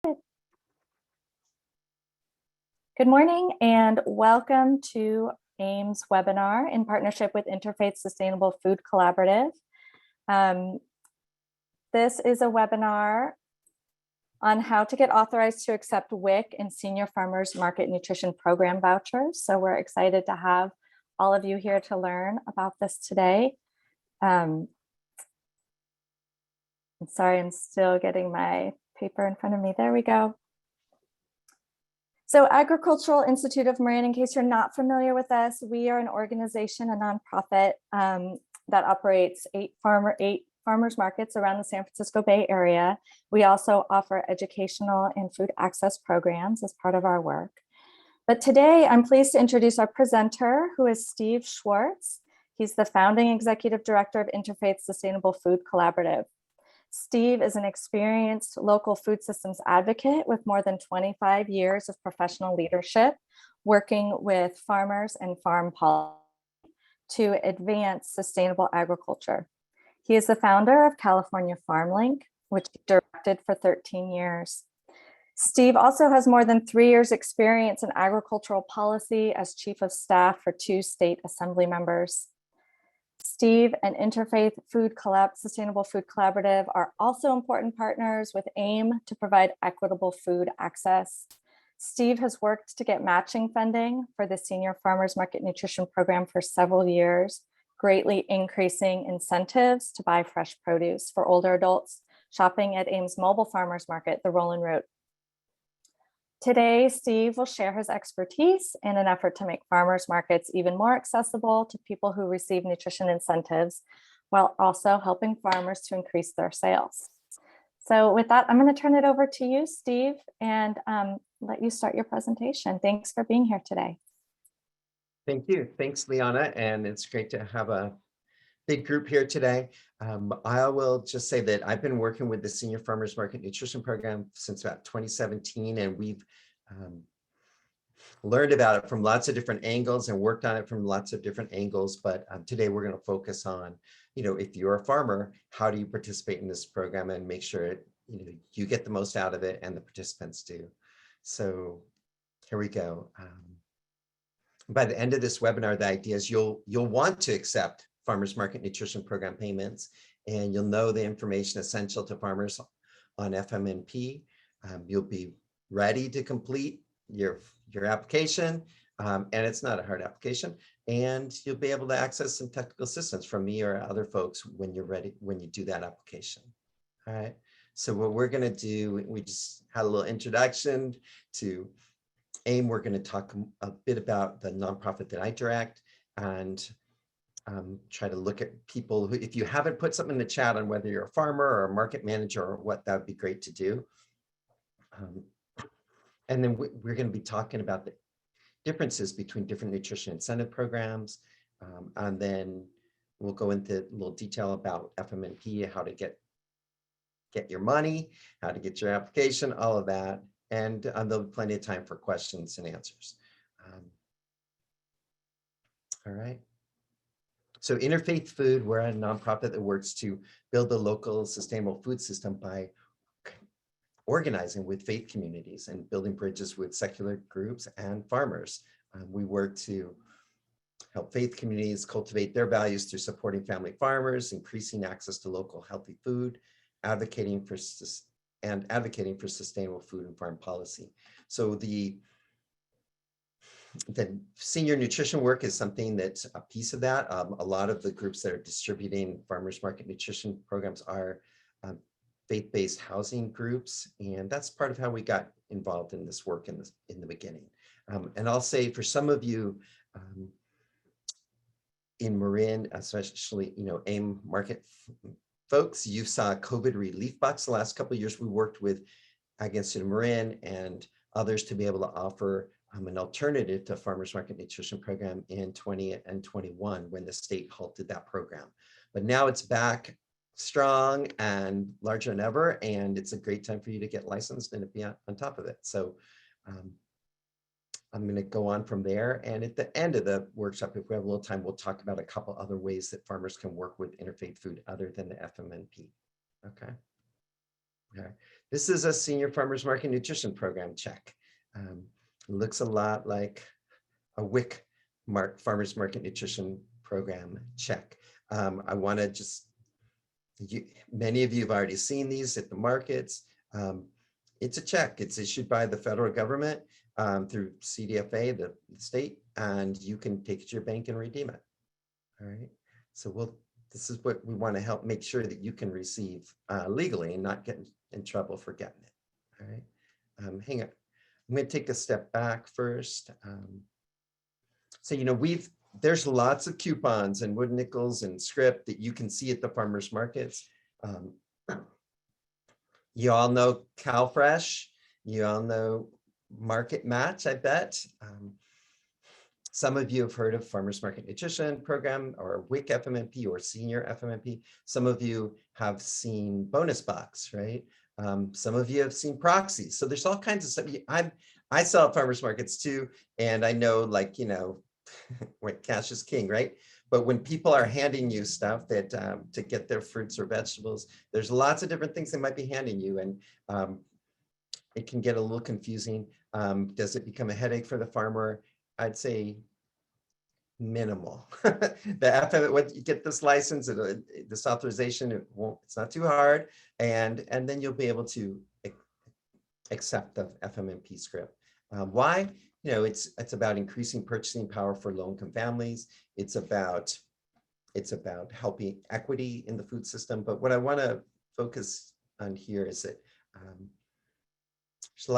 Good morning and welcome to AIM's webinar in partnership with Interfaith Sustainable Food Collaborative. This is a webinar on how to get authorized to accept WIC and Senior Farmers Market Nutrition Program vouchers. So we're excited to have all of you here to learn about this today. I'm sorry, I'm still getting my paper in front of me. There we go. So Agricultural Institute of Marin, in case you're not familiar with us, we are an organization, a nonprofit that operates eight farmers markets around the San Francisco Bay Area. We also offer educational and food access programs as part of our work. But today I'm pleased to introduce our presenter, who is Steve Schwartz. He's the founding executive director of Interfaith Sustainable Food Collaborative. Steve is an experienced local food systems advocate with more than 25 years of professional leadership, working with farmers and farm policy to advance sustainable agriculture. He is the founder of California FarmLink, which he directed for 13 years. Steve also has more than 3 years experience in agricultural policy as chief of staff for 2 state assembly members. Steve and Interfaith Sustainable Food Collaborative are also important partners with AIM to provide equitable food access. Steve has worked to get matching funding for the Senior Farmers Market Nutrition Program for several years, greatly increasing incentives to buy fresh produce for older adults shopping at AIM's mobile farmers market, the Roland Route. Today, Steve will share his expertise in an effort to make farmers markets even more accessible to people who receive nutrition incentives, while also helping farmers to increase their sales. So with that, I'm going to turn it over to you, Steve, and let you start your presentation. Thanks for being here today. Thank you. Thanks, Liana. And it's great to have a big group here today. I will just say that I've been working with the Senior Farmers Market Nutrition Program since about 2017, and we've learned about it from lots of different angles and worked on it from lots of different angles. But today we're going to focus on, if you're a farmer, how do you participate in this program and make sure you get the most out of it and the participants do. So here we go. By the end of this webinar, the idea is you'll want to accept Farmers Market Nutrition Program payments, and you'll know the information essential to farmers on FMNP. You'll be ready to complete your application, and it's not a hard application, and you'll be able to access some technical assistance from me or other folks when you're ready, when you do that application. All right, so what we're going to do, we just had a little introduction to AIM. We're going to talk a bit about the nonprofit that I direct, and try to look at people who, if you haven't put something in the chat on whether you're a farmer or a market manager or what, that would be great to do. And then we're going to be talking about the differences between different nutrition incentive programs. And then we'll go into a little detail about FMNP, how to get your money, how to get your application, all of that. And there'll be plenty of time for questions and answers. All right. So Interfaith Food, we're a nonprofit that works to build a local sustainable food system by organizing with faith communities and building bridges with secular groups and farmers. We work to help faith communities cultivate their values through supporting family farmers, increasing access to local healthy food, advocating for sustainable food and farm policy. So the senior nutrition work is something that's a piece of that. A lot of the groups that are distributing farmers market nutrition programs are faith-based housing groups, and that's part of how we got involved in this work in the beginning. And I'll say for some of you in Marin, especially AIM market folks, you saw COVID relief bucks the last couple of years. We worked with Ag Institute of Marin and others to be able to offer an alternative to Farmers Market Nutrition Program in 20 and 21 when the state halted that program. But now it's back strong and larger than ever, and it's a great time for you to get licensed and to be on top of it. So I'm going to go on from there. And at the end of the workshop, if we have a little time, we'll talk about a couple other ways that farmers can work with interfaith food other than the FMNP. Okay. Okay. This is a senior farmers market nutrition program check. It looks a lot like a WIC farmers market nutrition program check. I want to just, many of you have already seen these at the markets. It's a check. It's issued by the federal government through CDFA, the state, and you can take it to your bank and redeem it. All right. So this is what we want to help make sure that you can receive legally and not get in trouble for getting it. All right. Hang on. I'm going to take a step back first. So, there's lots of coupons and wood nickels and script that you can see at the farmers markets. You all know CalFresh. You all know Market Match, I bet. Some of you have heard of Farmers Market Nutrition Program or WIC FMNP or Senior FMNP. Some of you have seen Bonus Box, right? Some of you have seen proxies. So there's all kinds of stuff. I sell at farmers markets too, and I know, what cash is king, right? But when people are handing you stuff that to get their fruits or vegetables, there's lots of different things they might be handing you, and it can get a little confusing. Does it become a headache for the farmer? I'd say minimal. The FM, when you get this license, this authorization, it's not too hard, and then you'll be able to accept the FMNP script. Why? It's about increasing purchasing power for low-income families. It's about helping equity in the food system. But what I want to focus on here is that there's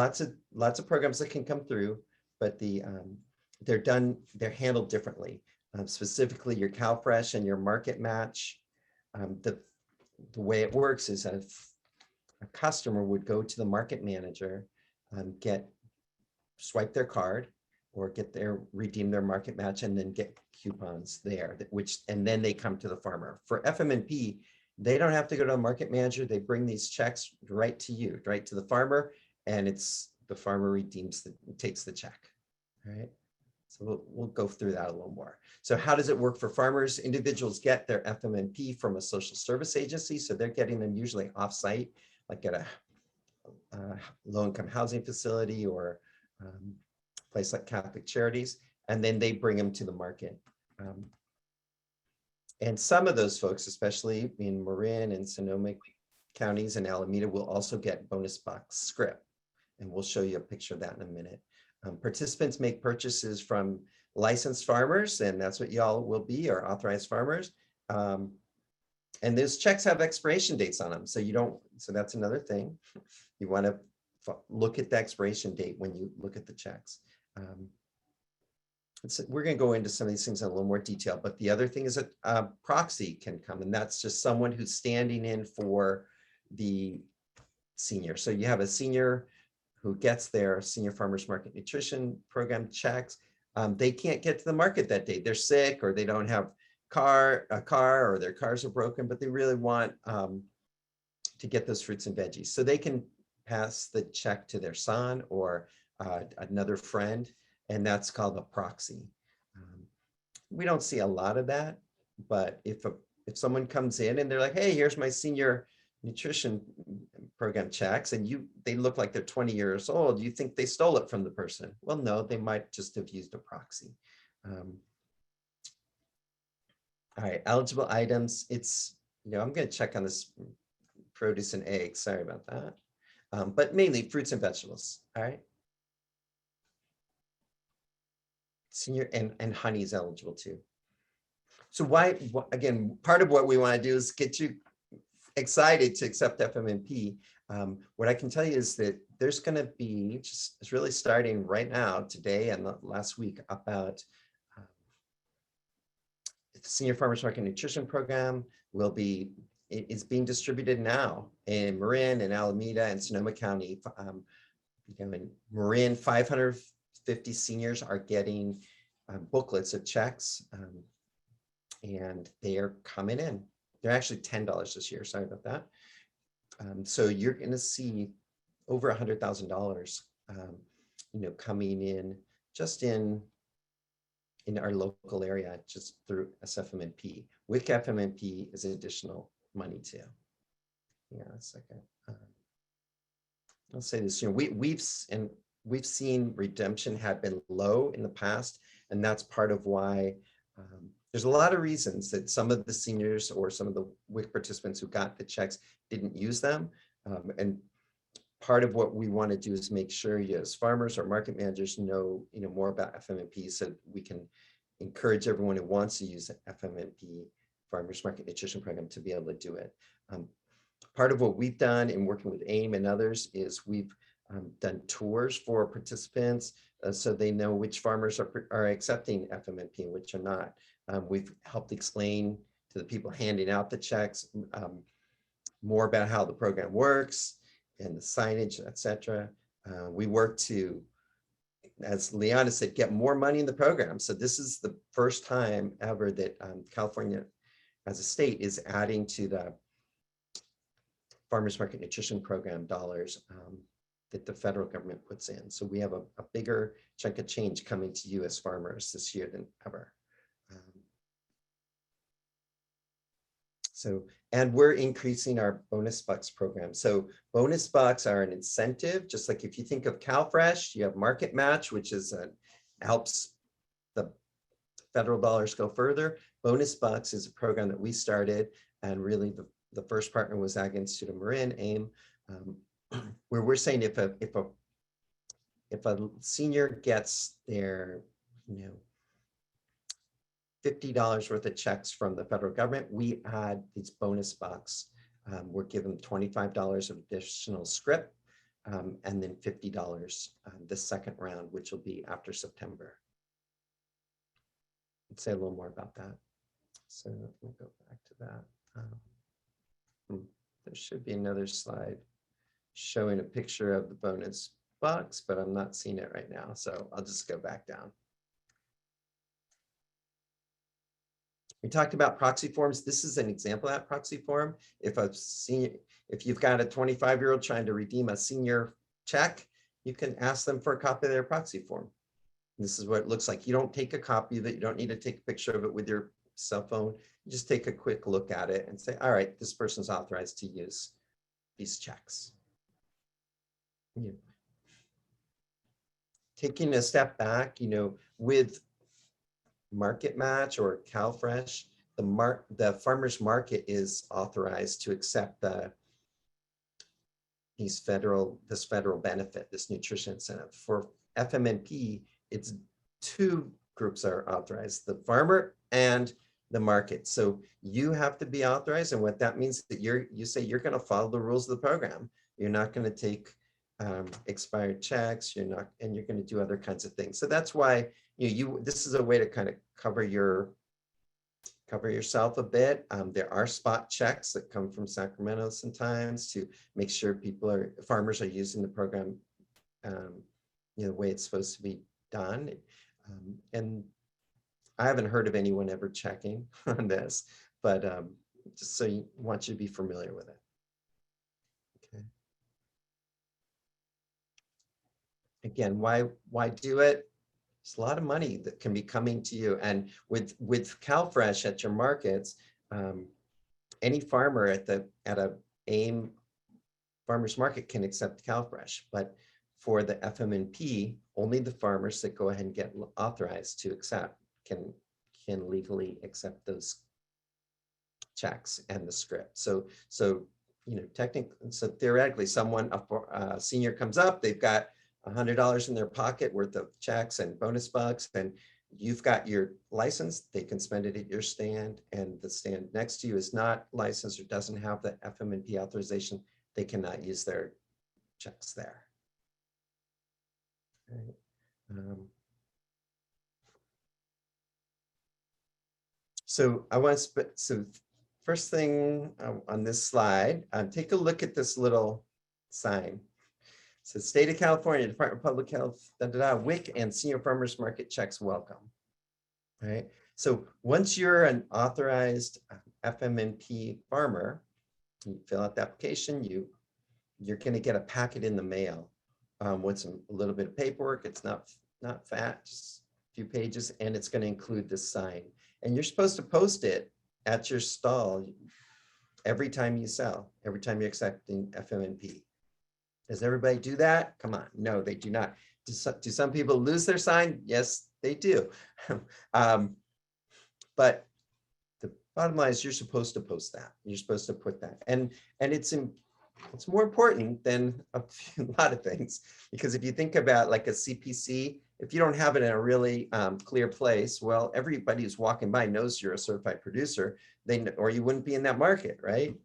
lots of programs that can come through, but they're handled differently. Specifically, your CalFresh and your Market Match. The way it works is a customer would go to the market manager, swipe their card or redeem their Market Match, and then get coupons there, and then they come to the farmer. For FMNP, they don't have to go to a market manager. They bring these checks right to you, right to the farmer, and the farmer takes the check. All right. So we'll go through that a little more. So how does it work for farmers? Individuals get their FMNP from a social service agency. So they're getting them usually offsite, like at a low-income housing facility or place like Catholic Charities, and then they bring them to the market. And some of those folks, especially in Marin and Sonoma counties and Alameda, will also get bonus box script. And we'll show you a picture of that in a minute. Participants make purchases from licensed farmers, and that's what y'all will be, or authorized farmers. And those checks have expiration dates on them. So that's another thing. You want to look at the expiration date when you look at the checks. We're going to go into some of these things in a little more detail, but the other thing is that a proxy can come, and that's just someone who's standing in for the senior. So you have a senior who gets their Senior Farmers Market Nutrition Program checks. They can't get to the market that day. They're sick, or they don't have a car, or their cars are broken, but they really want to get those fruits and veggies. So they can pass the check to their son or another friend, and that's called a proxy. We don't see a lot of that, but if someone comes in and they're like, hey, here's my Senior Nutrition Program checks, and they look like they're 20 years old, you think they stole it from the person. Well, no, they might just have used a proxy. All right, eligible items. I'm going to check on this produce and eggs. Sorry about that. But mainly fruits and vegetables. All right. Senior and honey is eligible too. So again, part of what we want to do is get you excited to accept FMNP. What I can tell you is that there's going to be, it's really starting right now, today and the last week, about the Senior Farmers Market Nutrition Program is being distributed now in Marin and Alameda and Sonoma County. In Marin, 550 seniors are getting booklets of checks, and they are coming in. They're actually $10 this year. Sorry about that. So you're going to see over $100,000, coming in just in our local area, just through SFMNP. WIC FMNP is additional money too. Yeah, a second. I'll say this, we've seen redemption had been low in the past, and that's part of why there's a lot of reasons that some of the seniors or some of the WIC participants who got the checks didn't use them. And part of what we want to do is make sure you as farmers or market managers know, more about FMNP, so we can encourage everyone who wants to use the FMNP Farmers Market Nutrition Program to be able to do it. Part of what we've done in working with AIM and others is we've done tours for participants so they know which farmers are accepting FMNP and which are not. We've helped explain to the people handing out the checks more about how the program works and the signage, etc. We work to, as Liana said, get more money in the program. So this is the first time ever that California as a state is adding to the Farmers Market Nutrition Program dollars that the federal government puts in. So we have a bigger chunk of change coming to you as farmers this year than ever. And we're increasing our bonus bucks program. So bonus bucks are an incentive, just like if you think of CalFresh, you have market match, which is helps the federal dollars go further. Bonus bucks is a program that we started, and really the first partner was Ag Institute of Marin, AIM, where we're saying if a senior gets their $50 worth of checks from the federal government, we add these bonus bucks. We're giving $25 of additional script, and then $50 the second round, which will be after September. Let's say a little more about that. So let me go back to that. There should be another slide showing a picture of the bonus bucks, but I'm not seeing it right now. So I'll just go back down. We talked about proxy forms. This is an example of that proxy form. If you've got a 25-year-old trying to redeem a senior check, you can ask them for a copy of their proxy form. This is what it looks like. You don't take a copy of it. You don't need to take a picture of it with your cell phone. You just take a quick look at it and say, all right, this person's authorized to use these checks. Taking a step back, with Market Match or CalFresh, the farmers market is authorized to accept this federal benefit, this nutrition incentive. For FMNP, it's two groups are authorized, the farmer and the market. So you have to be authorized, and what that means is that you say you're going to follow the rules of the program. You're not going to take expired checks. You're going to do other kinds of things. So that's why this is a way to kind of cover yourself a bit. There are spot checks that come from Sacramento sometimes to make sure farmers are using the program the way it's supposed to be done. And I haven't heard of anyone ever checking on this, but just so you want you to be familiar with it. Okay. Again, why do it? It's a lot of money that can be coming to you. And with CalFresh at your markets, any farmer at a AIM farmers market can accept CalFresh, but for the FMNP, only the farmers that go ahead and get authorized to accept can legally accept those checks and the script. So theoretically, a senior comes up, they've got $100 in their pocket worth of checks and bonus bucks, and you've got your license, they can spend it at your stand, and the stand next to you is not licensed or doesn't have the FMNP authorization, they cannot use their checks there. Right. So first thing on this slide, take a look at this little sign. So State of California, Department of Public Health, WIC and Senior Farmers Market checks welcome. Right. So once you're an authorized FMNP farmer, you fill out the application, you're going to get a packet in the mail with a little bit of paperwork. It's not fat, just a few pages, and it's going to include this sign. And you're supposed to post it at your stall every time you sell, every time you're accepting FMNP. Does everybody do that? Come on. No, they do not. Do some people lose their sign? Yes, they do. But the bottom line is you're supposed to post that. You're supposed to put that. And it's more important than a lot of things, because if you think about like a CPC, if you don't have it in a really clear place, well, everybody who's walking by knows you're a certified producer, or you wouldn't be in that market, right?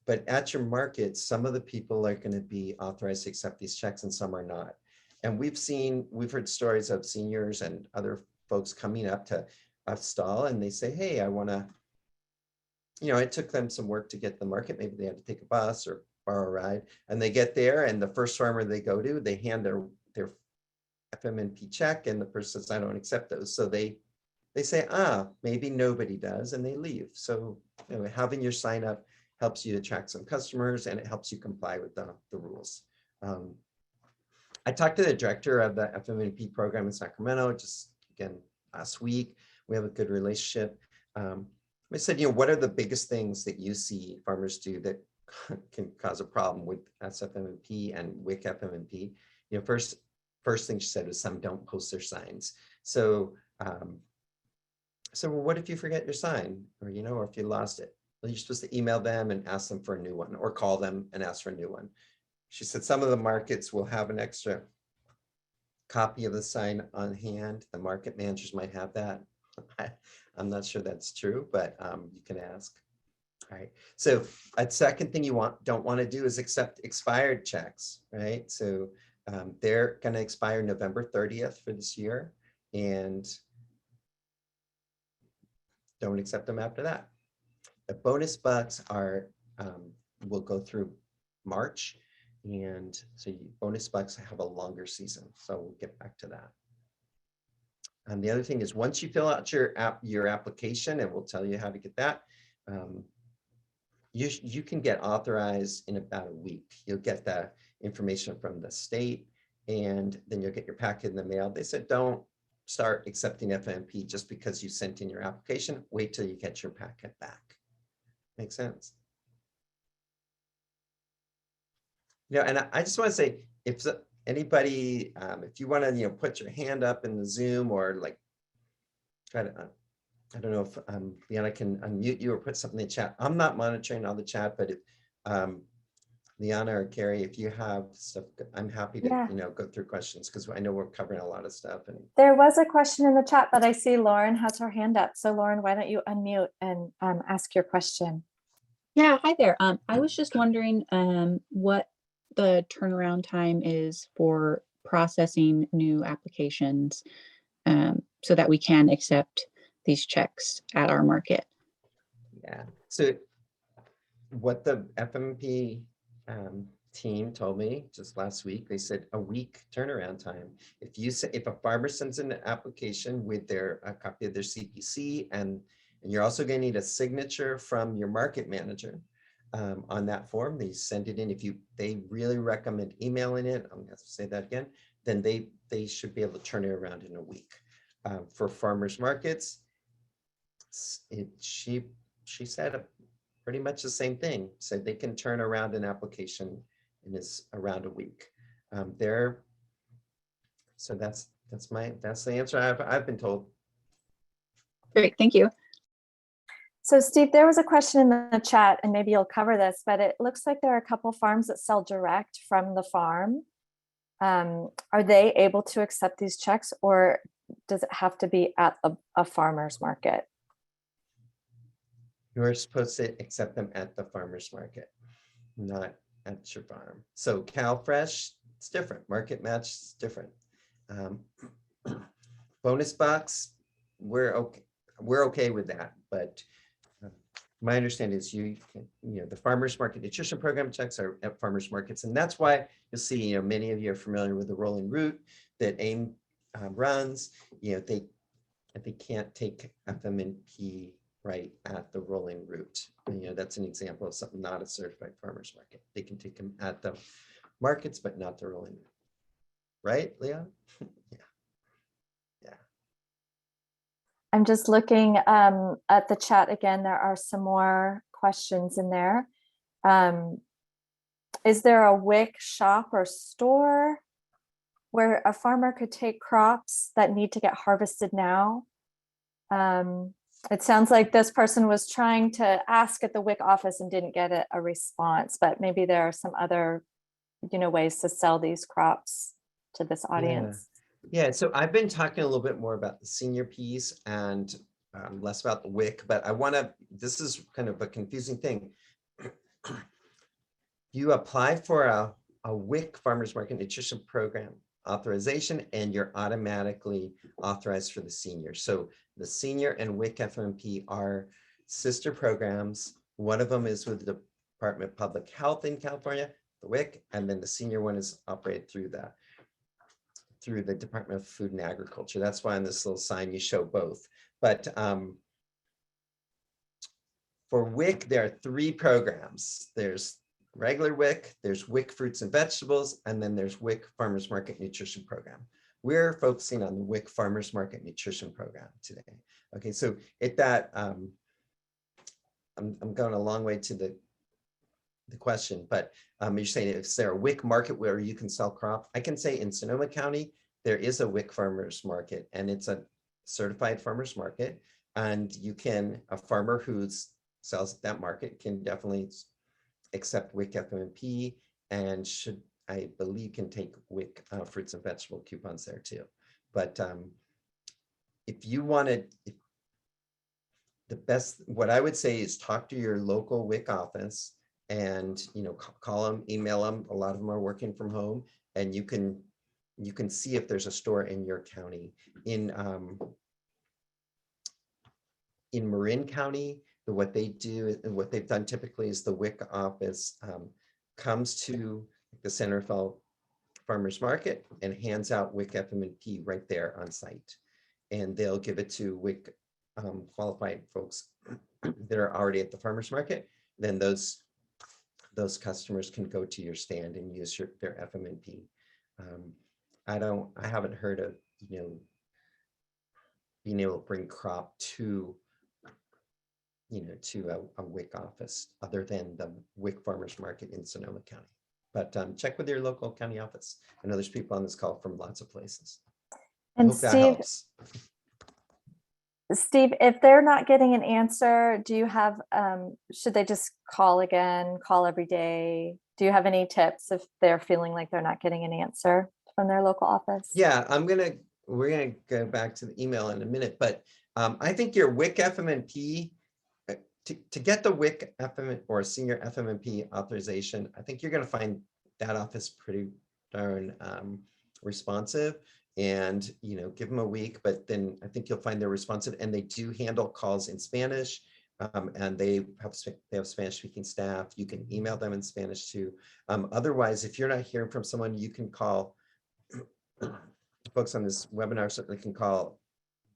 But at your market, some of the people are going to be authorized to accept these checks and some are not. And we've heard stories of seniors and other folks coming up to a stall and they say, hey, I want to, it took them some work to get the market. Maybe they had to take a bus or borrow a ride, and they get there and the first farmer they go to, they hand their FMNP check and the person says, I don't accept those. So they say, maybe nobody does, and they leave. So having your sign up helps you attract some customers and it helps you comply with the rules. I talked to the director of the FMNP program in Sacramento just again last week. We have a good relationship. I said, what are the biggest things that you see farmers do that can cause a problem with SFMNP and WIC FMNP? First thing she said was some don't post their signs. So, well, what if you forget your sign, or or if you lost it? Well, you're supposed to email them and ask them for a new one, or call them and ask for a new one. She said some of the markets will have an extra copy of the sign on hand. The market managers might have that. I'm not sure that's true, but you can ask. All right. So a second thing you don't want to do is accept expired checks, right? So they're going to expire November 30th for this year, and don't accept them after that. The bonus bucks will go through March, and so bonus bucks have a longer season. So we'll get back to that. And the other thing is, once you fill out your application, and we'll tell you how to get that, you can get authorized in about a week. You'll get the information from the state, and then you'll get your packet in the mail. They said, don't start accepting FMP just because you sent in your application. Wait till you get your packet back. Makes sense? And I just want to say, if anybody, if you want to, put your hand up in the Zoom, or like try to, I don't know if Liana can unmute you or put something in the chat. I'm not monitoring all the chat, but if Liana or Carrie, if you have stuff, I'm happy to, go through questions, because I know we're covering a lot of stuff. And there was a question in the chat, but I see Lauren has her hand up. So Lauren, why don't you unmute and ask your question? Yeah, hi there. I was just wondering what the turnaround time is for processing new applications so that we can accept these checks at our market. Yeah. So what the FMP team told me just last week, they said a week turnaround time. If a farmer sends in an application with a copy of their CPC, and you're also going to need a signature from your market manager on that form, they send it in. They really recommend emailing it, I'm going to say that again, then they should be able to turn it around in a week. For farmers markets, she said pretty much the same thing. Said they can turn around an application in around a week. So that's the answer I've been told. Great, thank you. So Steve, there was a question in the chat, and maybe you'll cover this, but it looks like there are a couple farms that sell direct from the farm. Are they able to accept these checks, or does it have to be at a farmer's market? You're supposed to accept them at the farmer's market, not at your farm. So CalFresh, it's different. Market Match is different. Bonus box, we're okay with that, but my understanding is the farmers market nutrition program checks are at farmers markets, and that's why you'll see many of you are familiar with the rolling route that AIM runs. They can't take FMNP right at the rolling route. That's an example of something not a certified farmers market. They can take them at the markets, but not the rolling route. Right, Leon? Yeah. I'm just looking at the chat again. There are some more questions in there. Is there a WIC shop or store where a farmer could take crops that need to get harvested now? It sounds like this person was trying to ask at the WIC office and didn't get a response, but maybe there are some other, ways to sell these crops to this audience. Yeah, so I've been talking a little bit more about the senior piece and less about the WIC, but this is kind of a confusing thing. You apply for a WIC Farmers Market Nutrition Program authorization and you're automatically authorized for the senior. So the senior and WIC FMP are sister programs. One of them is with the Department of Public Health in California, the WIC, and then the senior one is operated through the Department of Food and Agriculture. That's why on this little sign you show both. But for WIC, there are 3 programs. There's regular WIC, there's WIC Fruits and Vegetables, and then there's WIC Farmers Market Nutrition Program. We're focusing on the WIC Farmers Market Nutrition Program today. Okay, so I'm going a long way to the question, but you're saying, is there a WIC market where you can sell crop? I can say in Sonoma County, there is a WIC farmers market, and it's a certified farmers market. And a farmer who sells at that market can definitely accept WIC FMP and I believe can take WIC fruits and vegetable coupons there too. But if you wanted, what I would say is talk to your local WIC office and call them, email them. A lot of them are working from home, and you can see if there's a store in your county. In Marin County, what they do and what they've done typically is the WIC office comes to the Center of Farmers Market and hands out WIC FMP right there on site, and they'll give it to WIC qualified folks that are already at the farmers market. Then those customers can go to your stand and use their FMP. I haven't heard of being able to bring crop to a WIC office other than the WIC farmers market in Sonoma County. But check with your local county office. I know there's people on this call from lots of places. And I hope that helps. Steve, if they're not getting an answer, do you have, should they just call again, call every day? Do you have any tips if they're feeling like they're not getting an answer from their local office? Yeah, we're gonna go back to the email in a minute, but I think your WIC FMNP, to get the WIC FM or senior FMNP authorization, I think you're gonna find that office pretty darn responsive. And give them a week, but then I think you'll find they're responsive, and they do handle calls in Spanish, and they have Spanish speaking staff. You can email them in Spanish too. Otherwise, if you're not hearing from someone, you can call folks on this webinar. Certainly can call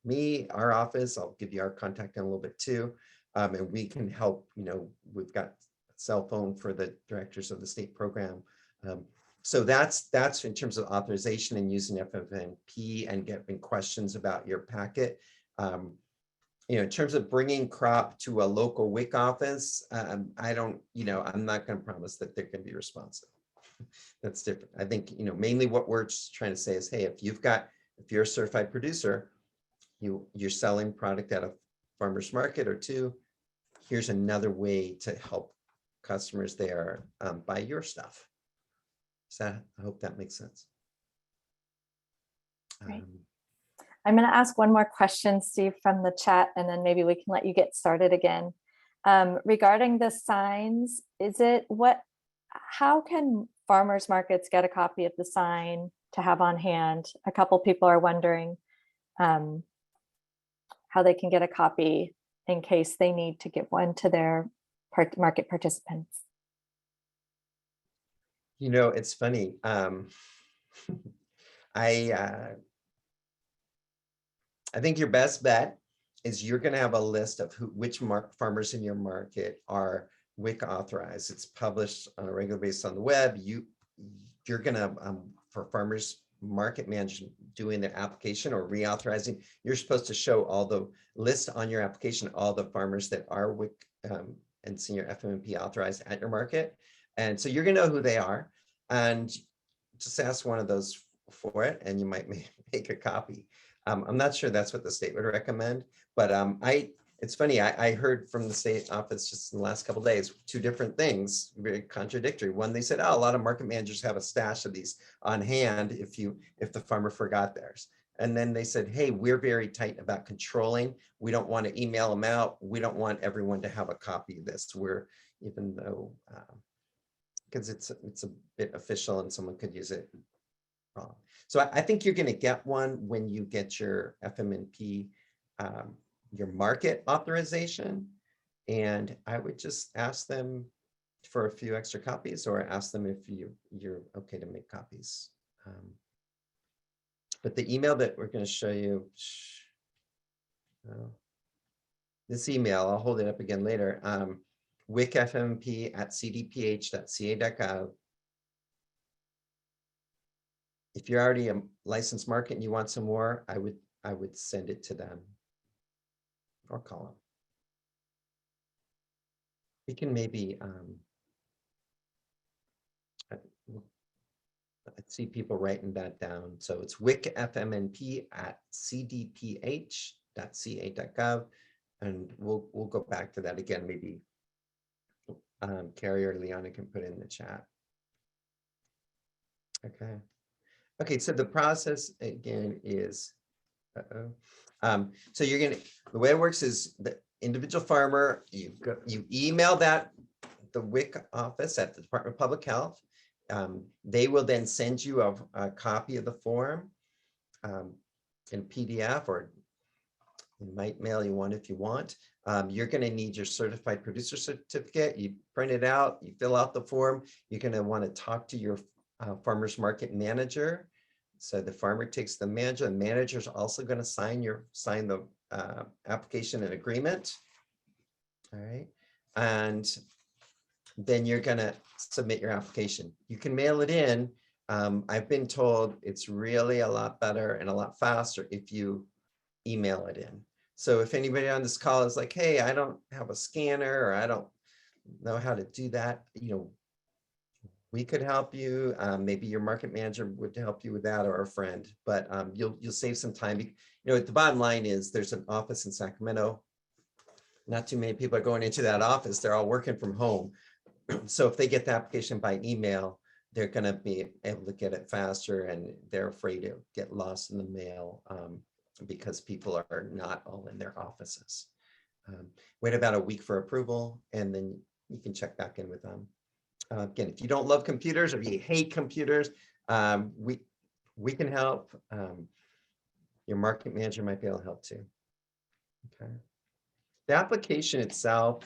me, our office. I'll give you our contact in a little bit too, and we can help. We've got a cell phone for the directors of the state program. So that's in terms of authorization and using FFNP and getting questions about your packet. In terms of bringing crop to a local WIC office, I'm not going to promise that they're going to be responsive. That's different. I think, mainly what we're just trying to say is, hey, if you're a certified producer, you're selling product at a farmer's market or two, here's another way to help customers there buy your stuff. So I hope that makes sense. Great. I'm going to ask one more question, Steve, from the chat, and then maybe we can let you get started again. Regarding the signs, how can farmers markets get a copy of the sign to have on hand? A couple people are wondering how they can get a copy in case they need to give one to their market participants. It's funny. I think your best bet is you're going to have a list of which farmers in your market are WIC authorized. It's published on a regular basis on the web. You're going to, for farmers market management doing their application or reauthorizing, you're supposed to show all the list on your application, all the farmers that are WIC and senior FMNP authorized at your market. And so you're gonna know who they are, and just ask one of those for it, and you might make a copy. I'm not sure that's what the state would recommend, but it's funny, I heard from the state office just in the last couple of days, two different things, very contradictory. One, they said, oh, a lot of market managers have a stash of these on hand if the farmer forgot theirs. And then they said, hey, we're very tight about controlling. We don't want to email them out. We don't want everyone to have a copy of this. Even though, because it's a bit official and someone could use it wrong. So I think you're going to get one when you get your FMNP, your market authorization. And I would just ask them for a few extra copies, or ask them if you're okay to make copies. But the email that we're going to show you, this email, I'll hold it up again later, wicfmp@cdph.ca.gov. If you're already a licensed market and you want some more, I would send it to them or call them. We can maybe, I see people writing that down. So it's wicfmp@cdph.ca.gov. And we'll go back to that again. Maybe Carrie or Liana can put it in the chat. Okay. Okay, so the process again is, so the way it works is the individual farmer, you email the WIC office at the Department of Public Health. They will then send you a copy of the form in PDF, or they might mail you one if you want. You're going to need your certified producer certificate. You print it out, you fill out the form. You're going to want to talk to your farmer's market manager. So the farmer takes the manager. The manager is also going to sign the application and agreement. All right, and then you're going to submit your application. You can mail it in. I've been told it's really a lot better and a lot faster if you email it in. So if anybody on this call is like, hey, I don't have a scanner, or I don't know how to do that, we could help you. Maybe your market manager would help you with that, or a friend, but you'll save some time. The bottom line is there's an office in Sacramento. Not too many people are going into that office. They're all working from home. So if they get the application by email, they're going to be able to get it faster, and they're afraid to get lost in the mail because people are not all in their offices. Wait about a week for approval, and then you can check back in with them. Again, if you don't love computers or you hate computers, we can help. Your market manager might be able to help too. Okay. The application itself,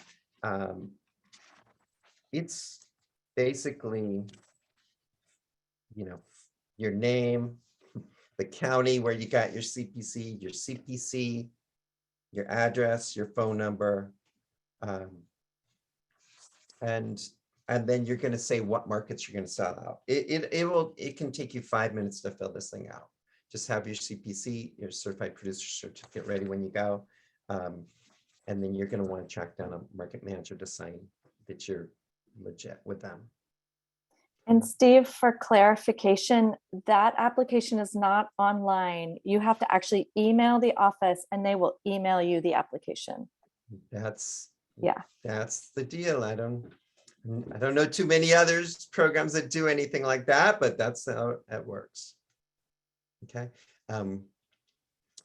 it's basically, your name, the county where you got your CPC, your address, your phone number, and then you're going to say what markets you're going to sell out. It can take you 5 minutes to fill this thing out. Just have your CPC, your certified producer certificate ready when you go. And then you're going to want to track down a market manager to sign that you're legit with them. And Steve, for clarification, that application is not online. You have to actually email the office and they will email you the application. That's the deal. I don't know too many others programs that do anything like that, but that's how it works. Okay. And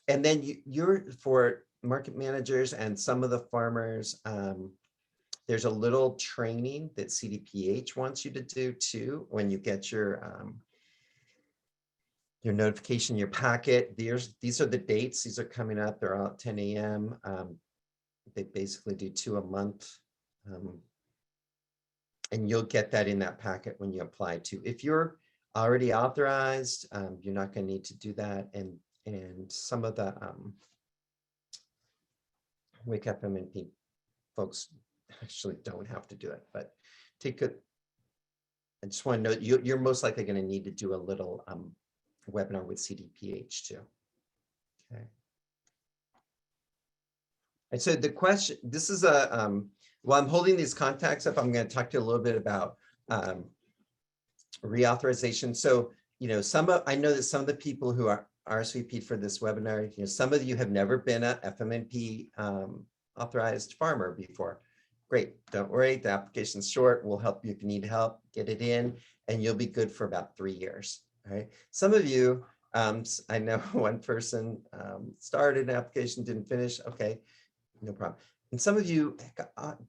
then you're for market managers and some of the farmers, there's a little training that CDPH wants you to do too when you get your notification, your packet. These are the dates. These are coming up. They're all at 10 a.m. They basically do 2 a month. And you'll get that in that packet when you apply to. If you're already authorized, you're not going to need to do that. And some of the WIC FMNP folks actually don't have to do it, but I just want to know you're most likely going to need to do a little webinar with CDPH too. Okay. And so the question, this is while I'm holding these contacts up, I'm going to talk to you a little bit about reauthorization. So, you know, I know that some of the people who are RSVP'd for this webinar, you know, some of you have never been a FMNP authorized farmer before. Great, don't worry, the application's short. We'll help you if you need help, get it in, and you'll be good for about 3 years. All right. Some of you, I know one person started an application, didn't finish. Okay, no problem. And some of you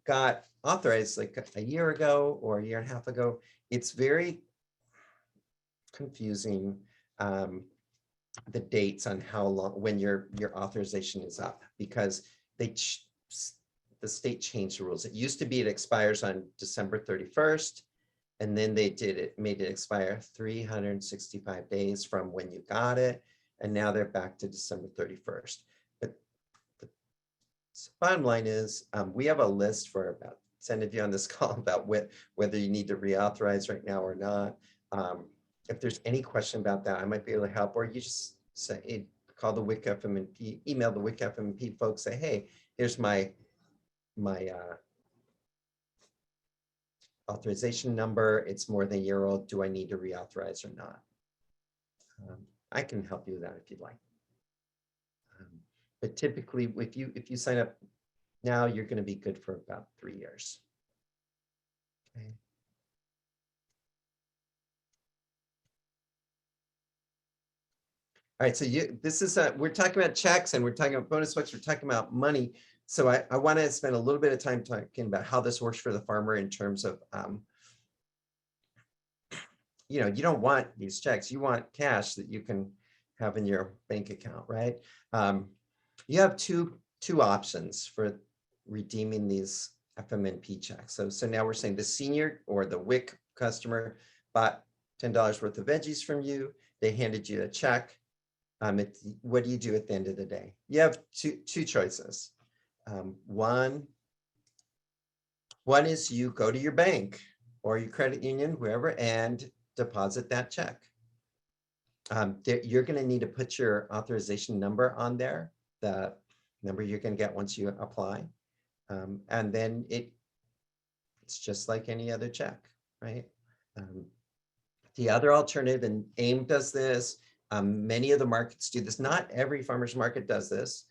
got authorized like a year ago or a year and a half ago. It's very confusing, the dates on how long, when your authorization is up, because the state changed the rules. It used to be it expires on December 31st, and then they made it expire 365 days from when you got it, and now they're back to December 31st. But the bottom line is, we have a list for about 10 of you on this call about whether you need to reauthorize right now or not. If there's any question about that, I might be able to help, or you just say, call the WIC FMNP, email the WIC FMNP folks, say, hey, here's my authorization number. It's more than a year old. Do I need to reauthorize or not? I can help you with that if you'd like. But typically, if you sign up now, you're going to be good for about 3 years. Okay. All right, so this is we're talking about checks and we're talking about bonus bucks, we're talking about money. So I want to spend a little bit of time talking about how this works for the farmer in terms of, you know, you don't want these checks, you want cash that you can have in your bank account, right? You have two options for redeeming these FMNP checks. So now we're saying the senior or the WIC customer bought $10 worth of veggies from you, they handed you a check. What do you do at the end of the day? You have two choices. One is you go to your bank or your credit union, whoever, and deposit that check. You're going to need to put your authorization number on there, the number you're going to get once you apply. And then it's just like any other check, right? The other alternative, and AIM does this, many of the markets do this. Not every farmer's market does this,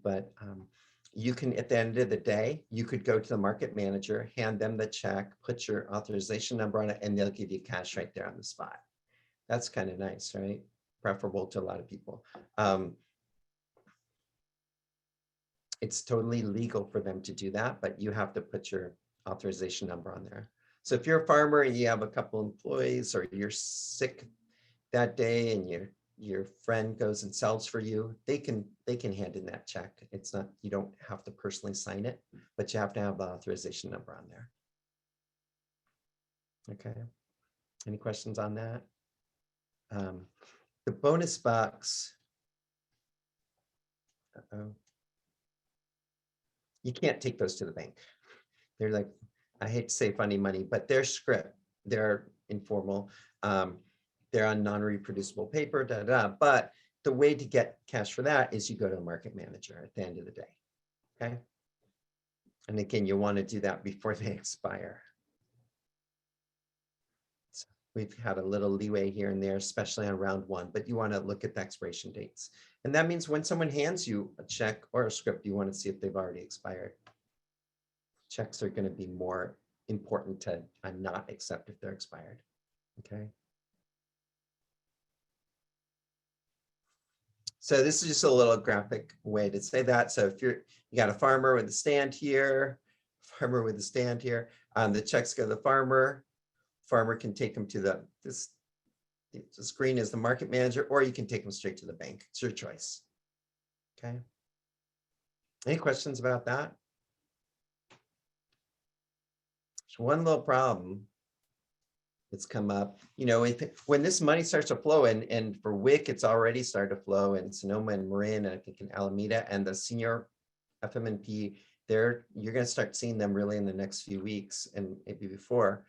but you can, at the end of the day, you could go to the market manager, hand them the check, put your authorization number on it, and they'll give you cash right there on the spot. That's kind of nice, right? Preferable to a lot of people. It's totally legal for them to do that, but you have to put your authorization number on there. So if you're a farmer and you have a couple employees, or you're sick that day and your friend goes and sells for you, they can hand in that check. It's not, you don't have to personally sign it, but you have to have the authorization number on there. Okay. Any questions on that? The bonus box. You can't take those to the bank. They're like, I hate to say funny money, but they're script. They're informal. They're on non-reproducible paper, but the way to get cash for that is you go to a market manager at the end of the day, okay? And again, you want to do that before they expire. So we've had a little leeway here and there, especially on round one, but you want to look at the expiration dates. And that means when someone hands you a check or a script, you want to see if they've already expired. Checks are going to be more important to not accept if they're expired, okay? So this is just a little graphic way to say that. So if you got a farmer with a stand here, the checks go to the farmer. Farmer can take them to the screen is the market manager, or you can take them straight to the bank. It's your choice. Okay. Any questions about that? There's one little problem that's come up. You know, when this money starts to flow, and for WIC, it's already started to flow in Sonoma and Marin, and I think in Alameda, and the senior FMNP, you're going to start seeing them really in the next few weeks and maybe before.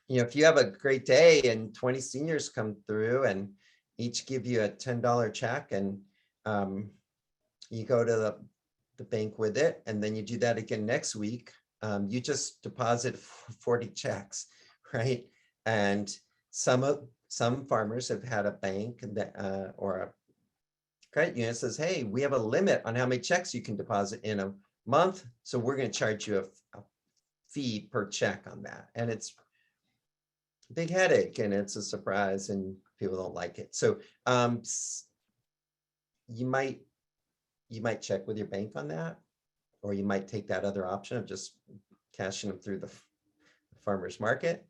You know, if you have a great day and 20 seniors come through and each give you a $10 check, and you go to the bank with it, and then you do that again next week, you just deposit 40 checks, right? And some farmers have had a bank that, or a credit union says, hey, we have a limit on how many checks you can deposit in a month, so we're going to charge you a fee per check on that. And it's a big headache, and it's a surprise, and people don't like it. So you might check with your bank on that, or you might take that other option of just cashing them through the farmer's market.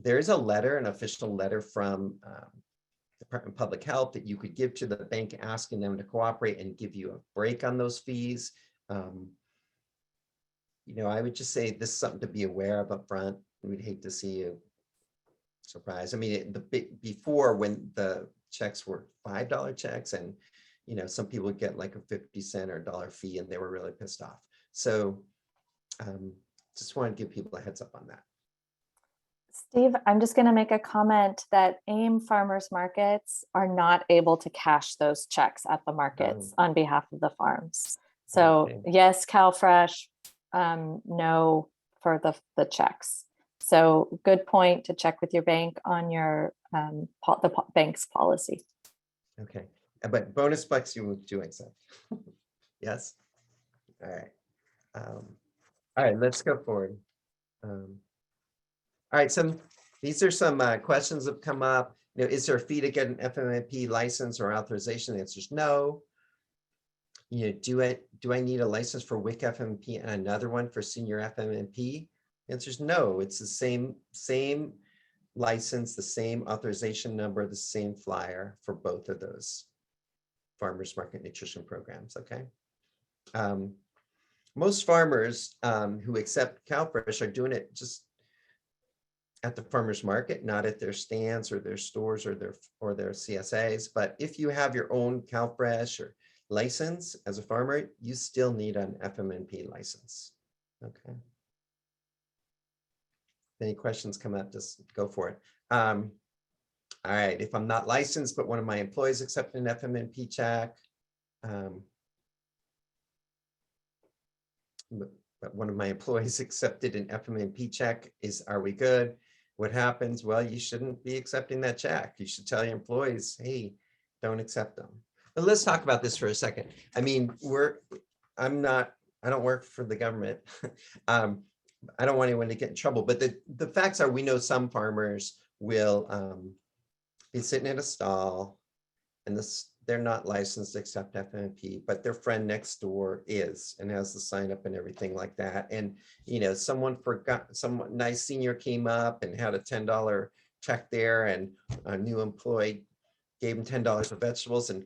There is a letter, an official letter from Department of Public Health that you could give to the bank asking them to cooperate and give you a break on those fees. You know, I would just say this is something to be aware of up front. We'd hate to see you surprised. I mean, before, when the checks were $5 checks, and you know, some people would get like a 50-cent or $1 fee, and they were really pissed off. So just want to give people a heads up on that. Steve, I'm just going to make a comment that AIM farmers markets are not able to cash those checks at the markets on behalf of the farms. So Okay. yes, CalFresh, no for the checks. So good point to check with your bank on your the bank's policy. Okay, but bonus bucks you do accept. Yes. All right. All right, let's go forward. All right, these are some questions that have come up. You know, is there a fee to get an FMNP license or authorization? The answer is no. You know, do I need a license for WIC FMNP and another one for senior FMNP? The answer is no. It's the same license, the same authorization number, the same flyer for both of those farmers market nutrition programs. Okay. Most farmers who accept CalFresh are doing it just at the farmers market, not at their stands or their stores or their CSAs. But if you have your own CalFresh or license as a farmer, you still need an FMNP license. Okay. Any questions come up, just go for it. All right, if I'm not licensed, but one of my employees accepted an FMNP check, but one of my employees accepted an FMNP check, are we good? What happens? Well, you shouldn't be accepting that check. You should tell your employees, hey, don't accept them. But let's talk about this for a second. I mean, I don't work for the government. I don't want anyone to get in trouble, but the facts are, we know some farmers will be sitting in a stall, and they're not licensed to accept FMNP, but their friend next door is, and has the sign up and everything like that. And, you know, some nice senior came up and had a $10 check there, and a new employee gave him $10 of vegetables, and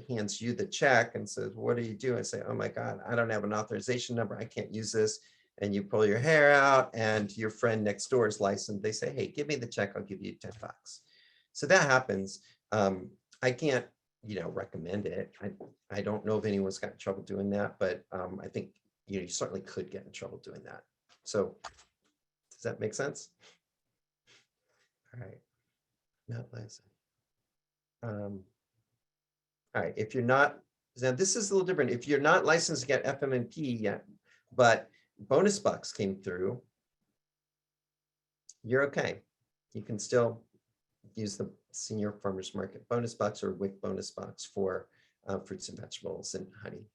hands you the check and says, what are you doing? I say, oh my God, I don't have an authorization number. I can't use this. And you pull your hair out, and your friend next door is licensed. They say, hey, give me the check. I'll give you $10. So that happens. I can't, you know, recommend it. I don't know if anyone's got in trouble doing that, but I think, you know, you certainly could get in trouble doing that. So does that make sense? All right, not licensed. All right, if you're not, now this is a little different. If you're not licensed to get FMNP yet, but bonus bucks came through, you're okay. You can still use the senior farmers market bonus bucks or WIC bonus bucks for fruits and vegetables and honey.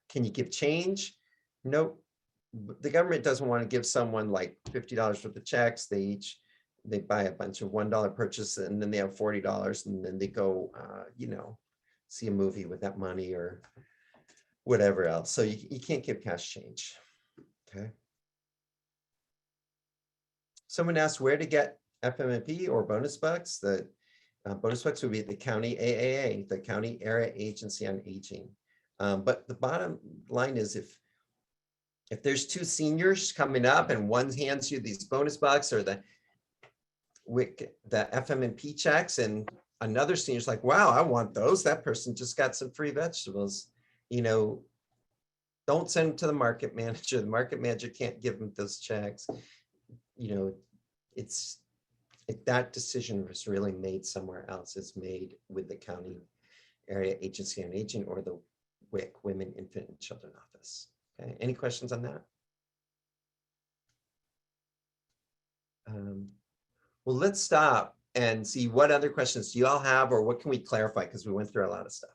Can you give change? Nope. The government doesn't want to give someone like $50 worth of checks. They buy a bunch of $1 purchase, and then they have $40, and then they go, you know, see a movie with that money or whatever else. So you can't give cash change. Okay. Someone asked where to get FMNP or bonus bucks. The bonus bucks would be the county AAA, the County Area Agency on Aging. But the bottom line is, if there's two seniors coming up and one hands you these bonus bucks or the WIC, the FMNP checks, and another senior's like, wow, I want those. That person just got some free vegetables. You know, don't send them to the market manager. The market manager can't give them those checks. You know, if that decision was really made somewhere else, it's made with the County Area Agency on Aging or the WIC, Women, Infant, and Children Office. Okay, any questions on that? Well, let's stop and see what other questions do you all have, or what can we clarify, because we went through a lot of stuff.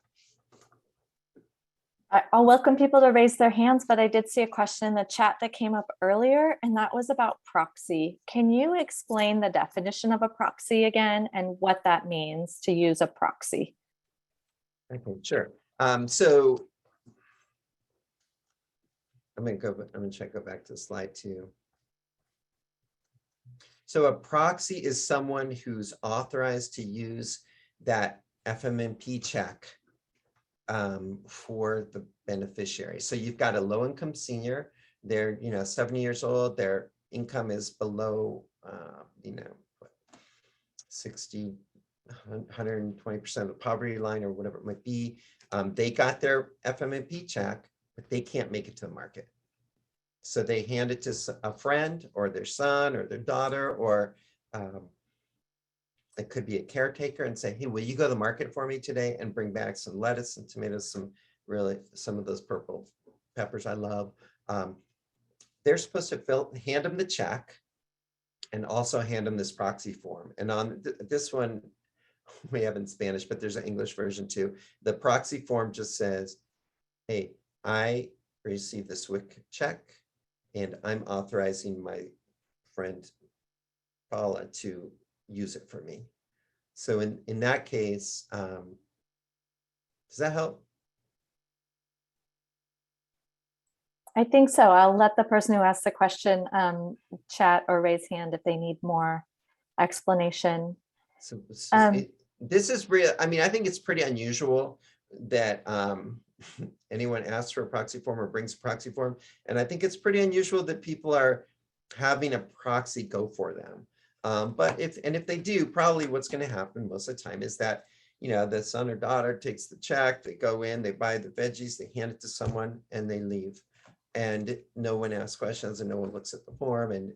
I'll welcome people to raise their hands, but I did see a question in the chat that came up earlier, and that was about proxy. Can you explain the definition of a proxy again and what that means to use a proxy? Okay, sure. So I'm gonna go back to slide 2. So a proxy is someone who's authorized to use that FMNP check for the beneficiary. So you've got a low-income senior, they're 70 years old, their income is below 60, 120% of the poverty line or whatever it might be. They got their FMNP check, but they can't make it to the market. So they hand it to a friend or their son or their daughter, or it could be a caretaker, and say, hey, will you go to the market for me today and bring back some lettuce and tomatoes, some of those purple peppers I love. They're supposed to hand them the check and also hand them this proxy form. And on this one, we have in Spanish, but there's an English version too. The proxy form just says, hey, I received this WIC check and I'm authorizing my friend Paula to use it for me. So in that case, does that help? I think so. I'll let the person who asked the question chat or raise hand if they need more explanation. So this is real. I mean, I think it's pretty unusual that anyone asks for a proxy form or brings a proxy form. And I think it's pretty unusual that people are having a proxy go for them. But if they do, probably what's going to happen most of the time is that, the son or daughter takes the check, they go in, they buy the veggies, they hand it to someone and they leave. And no one asks questions and no one looks at the form, and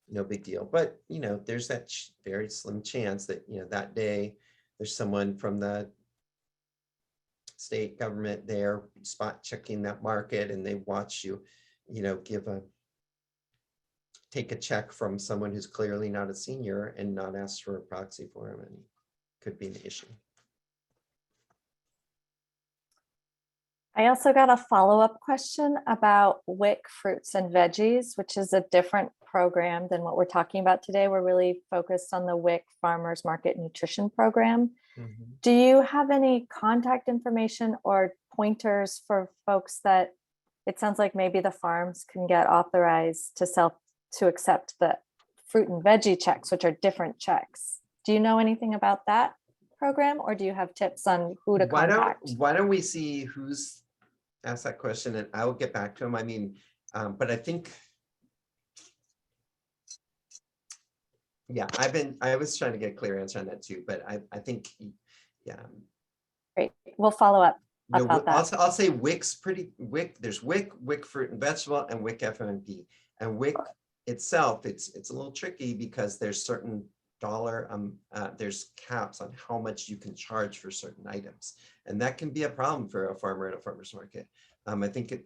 no big deal. But, there's that very slim chance that, that day there's someone from the state government there spot checking that market, and they watch you, take a check from someone who's clearly not a senior and not ask for a proxy form, and could be an issue. I also got a follow-up question about WIC fruits and veggies, which is a different program than what we're talking about today. We're really focused on the WIC Farmers Market Nutrition Program. Mm-hmm. Do you have any contact information or pointers for folks that it sounds like maybe the farms can get authorized to accept the fruit and veggie checks, which are different checks? Do you know anything about that program, or do you have tips on who to contact? Why don't we see who's asked that question, and I will get back to him. I mean, but I think, yeah, I was trying to get a clear answer on that too, but I think, yeah. Great, we'll follow up about that. I'll say WIC's WIC, there's WIC fruit and vegetable, and WIC FMNP. And WIC itself, it's a little tricky because there's certain there's caps on how much you can charge for certain items, and that can be a problem for a farmer at a farmer's market. I think at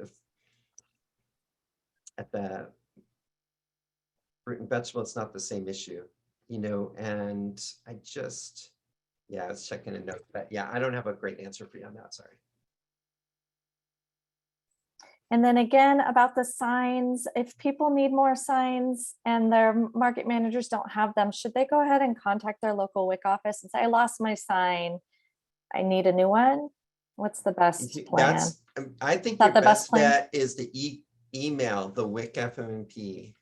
the fruit and vegetable, it's not the same issue, and I was checking a note, but yeah, I don't have a great answer for you on that, sorry. And then again, about the signs, if people need more signs and their market managers don't have them, should they go ahead and contact their local WIC office and say, I lost my sign, I need a new one? What's the best plan? I think your best bet is to email the WIC FMNP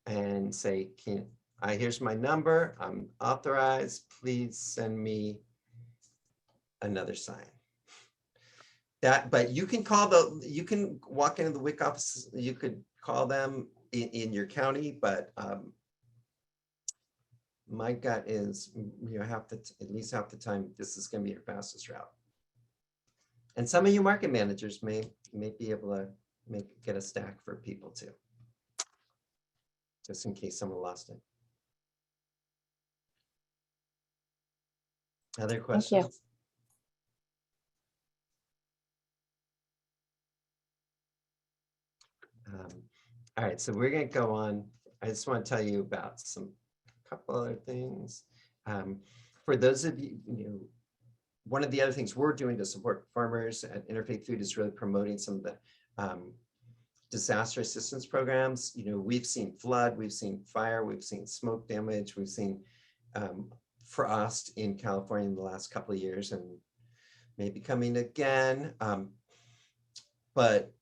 and say, here's my number, I'm authorized, please send me another sign. But you can you can walk into the WIC office, you could call them in your county, but my gut is at least half the time, this is going to be your fastest route. And some of you market managers may be able to get a stack for people too, just in case someone lost it. Other questions? Thank you. All right, so we're going to go on. I just want to tell you about couple other things. For those of you, one of the other things we're doing to support farmers at Interfaith Food is really promoting some of the disaster assistance programs. We've seen flood, we've seen fire, we've seen smoke damage, we've seen frost in California in the last couple of years, and maybe coming again. But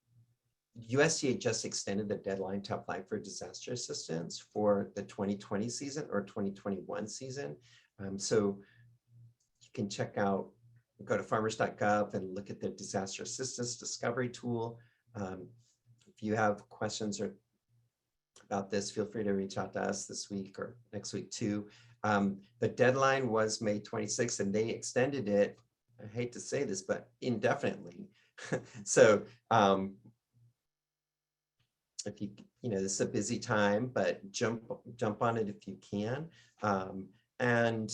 USDA just extended the deadline to apply for disaster assistance for the 2020 season or 2021 season. So you can go to farmers.gov and look at the disaster assistance discovery tool. If you have questions about this, feel free to reach out to us this week or next week too. The deadline was May 26th and they extended it, I hate to say this, but indefinitely. So if this is a busy time, but jump on it if you can. And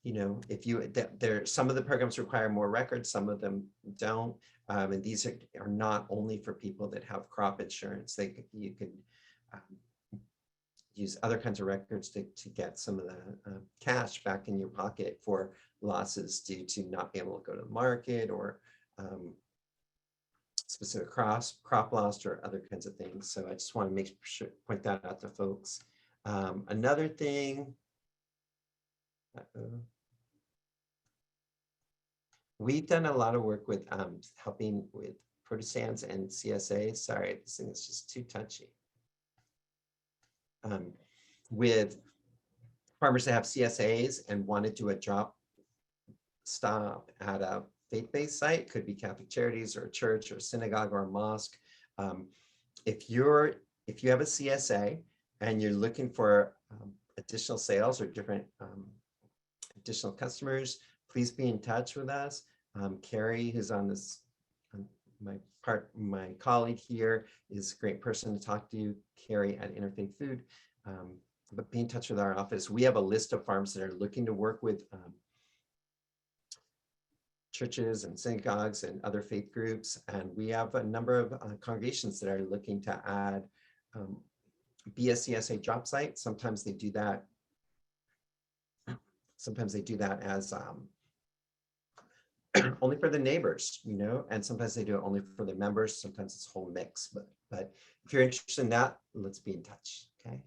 if some of the programs require more records, some of them don't. And these are not only for people that have crop insurance. You can use other kinds of records to get some of the cash back in your pocket for losses due to not being able to go to the market or specific crop loss or other kinds of things. So I just want to point that out to folks. Another thing, we've done a lot of work with helping with produce stands and CSA. Sorry, this thing is just too touchy. With farmers that have CSAs and want to do a drop stop at a faith-based site, could be Catholic Charities or a church or a synagogue or a mosque. If you have a CSA and you're looking for additional sales or different additional customers, please be in touch with us. Carrie, who's on this, my colleague here, is a great person to talk to. Carrie at Interfaith Food. But be in touch with our office. We have a list of farms that are looking to work with churches and synagogues and other faith groups. And we have a number of congregations that are looking to add BSCSA drop site. Sometimes they do that. Sometimes they do that as only for the neighbors, and sometimes they do it only for the members. Sometimes it's a whole mix. But if you're interested in that, let's be in touch. Okay.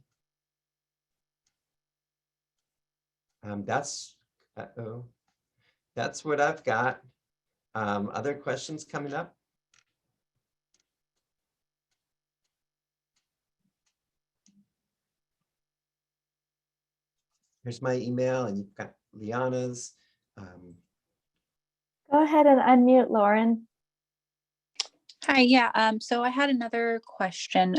That's what I've got. Other questions coming up? Here's my email, and you've got Liana's. Go ahead and unmute, Lauren. Hi, yeah. So I had another question,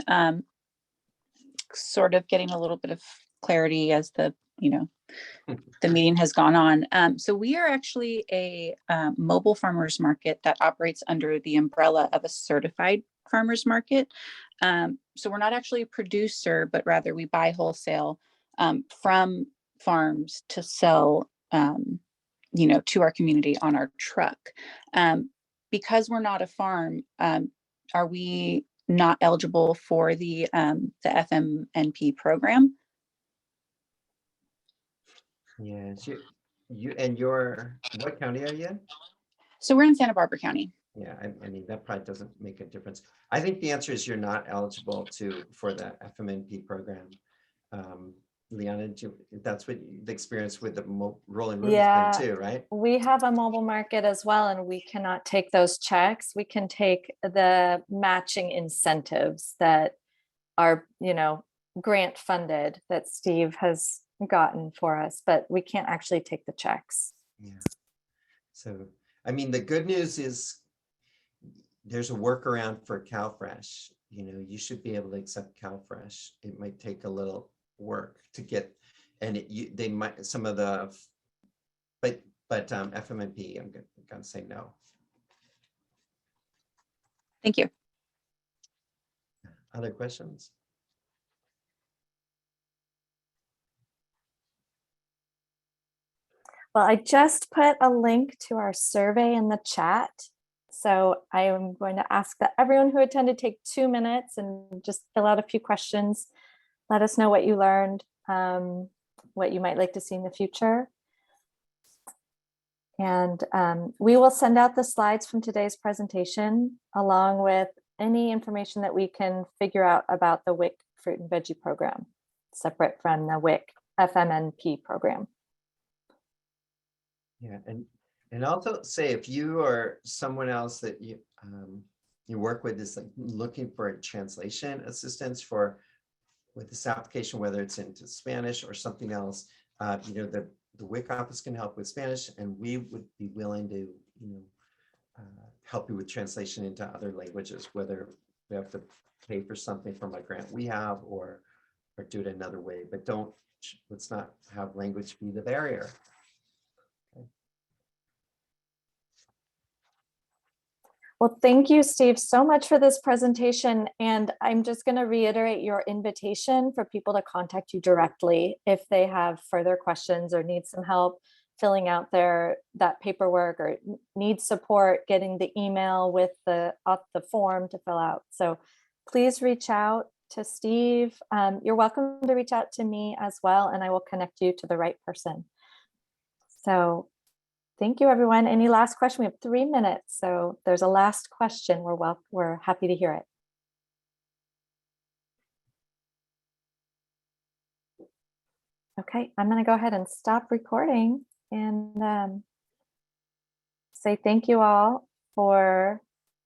sort of getting a little bit of clarity as the meeting has gone on. So we are actually a mobile farmers market that operates under the umbrella of a certified farmers market. So we're not actually a producer, but rather we buy wholesale from farms to sell, to our community on our truck. Because we're not a farm, are we not eligible for the FMNP program? Yeah, what county are you in? So we're in Santa Barbara County. Yeah, I mean, that probably doesn't make a difference. I think the answer is you're not eligible for the FMNP program. Liana, that's what the experience with the rolling room has been too, right? We have a mobile market as well, and we cannot take those checks. We can take the matching incentives that are, grant funded that Steve has gotten for us, but we can't actually take the checks. Yeah. So, I mean, the good news is there's a workaround for CalFresh. You should be able to accept CalFresh. It might take a little work to get, and they might but FMNP, I'm gonna say no. Thank you. Other questions? Well, I just put a link to our survey in the chat. So I am going to ask that everyone who attended take 2 minutes and just fill out a few questions. Let us know what you learned, what you might like to see in the future. And we will send out the slides from today's presentation along with any information that we can figure out about the WIC fruit and veggie program, separate from the WIC FMNP program. Yeah, and also say if you or someone else that you work with is like looking for a translation assistance with this application, whether it's into Spanish or something else, the WIC office can help with Spanish, and we would be willing to help you with translation into other languages, whether we have to pay for something from a grant we have or do it another way. But let's not have language be the barrier. Well, thank you, Steve, so much for this presentation. And I'm just going to reiterate your invitation for people to contact you directly if they have further questions or need some help filling out that paperwork or need support getting the email with the form to fill out. So please reach out to Steve. You're welcome to reach out to me as well, and I will connect you to the right person. So thank you, everyone. Any last question? We have 3 minutes. So there's a last question. We're happy to hear it. Okay, I'm going to go ahead and stop recording and say thank you all for